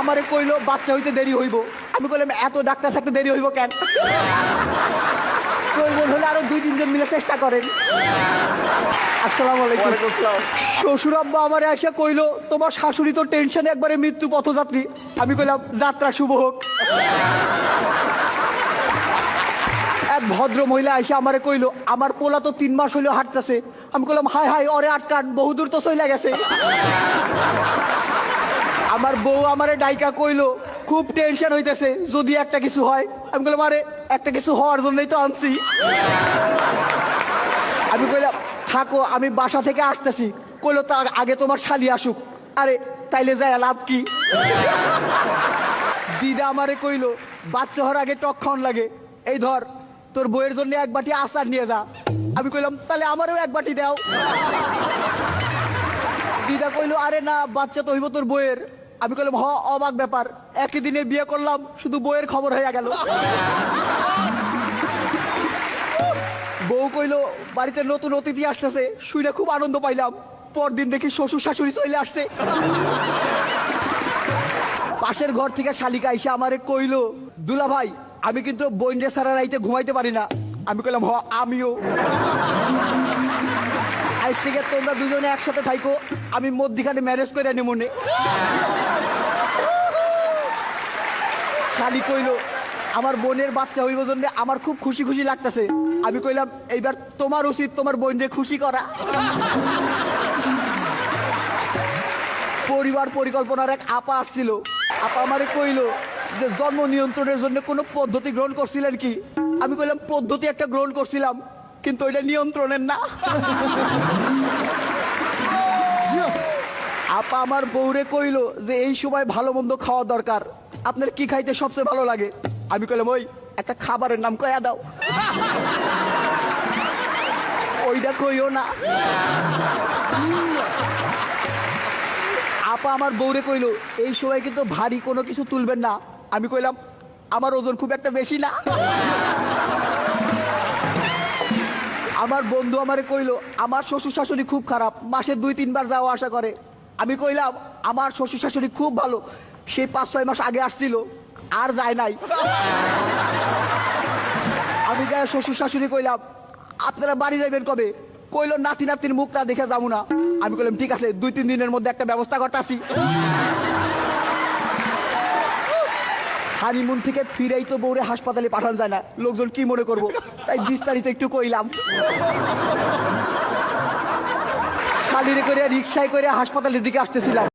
আমারে কইলো বাচ্চা হইতে দেরি হইব। আমি কইলাম এত ডাক্তার থাকতে দেরি হইব কেন? প্রয়োজন হলে আরো 2-3 জন মিলে চেষ্টা করেন। আসসালামু আলাইকুম। শ্বশুর আব্বা আমারে এসে কইলো তোমার শাশুড়ি তো টেনশনে একবারে মৃত্যু পথযাত্রী। আমি কইলাম যাত্রা শুভ হোক। এক ভদ্র মহিলা এসে আমারে কইলো আমার পোলা তো 3 মাস হইলো হাঁটতেছে। আমি কইলাম হাই হাই ওরে আটকান, বহুদূর তো চলে গেছে। আমার বউ আমারে ডাইকা কইলো খুব টেনশন হইতেছে যদি একটা কিছু হয়। আমি কইলাম আরে একটা কিছু হওয়ার জন্যই তো আনছি। আমি কইলাম থাকো আমি বাসা থেকে আসতেছি। কইলো তা আগে তোমার শালি আসুক। আরে তাইলে যায় লাভ কি? দিদা আমারে কইলো বাচ্চা হওয়ার আগে টক খাওয়ান লাগে, এই ধর তোর বইয়ের জন্য 1 বাটি আচার নিয়ে যা। আমি কইলাম তাহলে আমারও 1 বাটি দাও। দিদা কইলো আরে না বাচ্চা তো হইব তোর বইয়ের। আমি কইলাম হ অবাক ব্যাপার, একই দিনে বিয়ে করলাম শুধু বইয়ের খবর হয়ে গেল। বউ কইলো বাড়িতে নতুন অতিথি আসতেছে, শুনে খুব আনন্দ পাইলাম। পরদিন দেখি শ্বশুর শাশুড়ি চলে আসছে। পাশের ঘর থেকে শালিকা এসে আমারে কইলো দুলা ভাই আমি কিন্তু বইনরে সারা রাইতে ঘুমাইতে পারি না। আমি কইলাম হ আমিও। আজ থেকে তোমরা দুজনে একসাথে থাইকো, আমি মধ্যিখানে ম্যারেজ করে আনি মনে। শালি কইলো আমার বোনের বাচ্চা হইব জন্য আমার খুব খুশি খুশি লাগতেছে। আমি কইলাম এইবার তোমার উচিত তোমার বোনরে খুশি করা। পরিবার পরিকল্পনার এক আপা আসছিল। আপা আমারে কইলো যে জন্ম নিয়ন্ত্রণের জন্য কোনো পদ্ধতি গ্রহণ করছিলেন কি? আমি কইলাম পদ্ধতি একটা গ্রহণ করছিলাম কিন্তু ওইটা নিয়ন্ত্রণের না। আপা আমার বউরে কইলো যে এই সময় ভালো মন্দ খাওয়া দরকার, আপনার কি খাইতে সবচেয়ে ভালো লাগে? আমি কইলাম ওই একটা খাবারের নাম কয়া দাও। ওইটা কইও না। আপা আমার বউরে কইলো এই সময় কিন্তু ভারী কোনো কিছু তুলবেন না। আমি কইলাম আমার ওজন খুব একটা বেশি না। আমার বন্ধু আমারে কইলো আমার শ্বশুর শাশুড়ি খুব খারাপ, মাসে 2-3 বার যাওয়া আসা করে। আমি কইলাম আমার শ্বশুর শাশুড়ি খুব ভালো, সেই 5-6 মাস আগে আসছিল আর যায় নাই। আমি যাই শ্বশুর শাশুড়ি কইলাম আপনারা বাড়ি যাইবেন কবে? কইলো নাতি নাতির মুখটা দেখে যাবো না। আমি কইলাম ঠিক আছে 2-3 দিনের মধ্যে একটা ব্যবস্থা করতেছি। হানিমুন থেকে ফিরেই তো বউরে হাসপাতালে পাঠানো যায় না, লোকজন কি মনে করবো, তাই বিস্তারিত একটু কইলাম। শালিরে করে রিক্সায় করে হাসপাতালের দিকে আসতেছিলাম।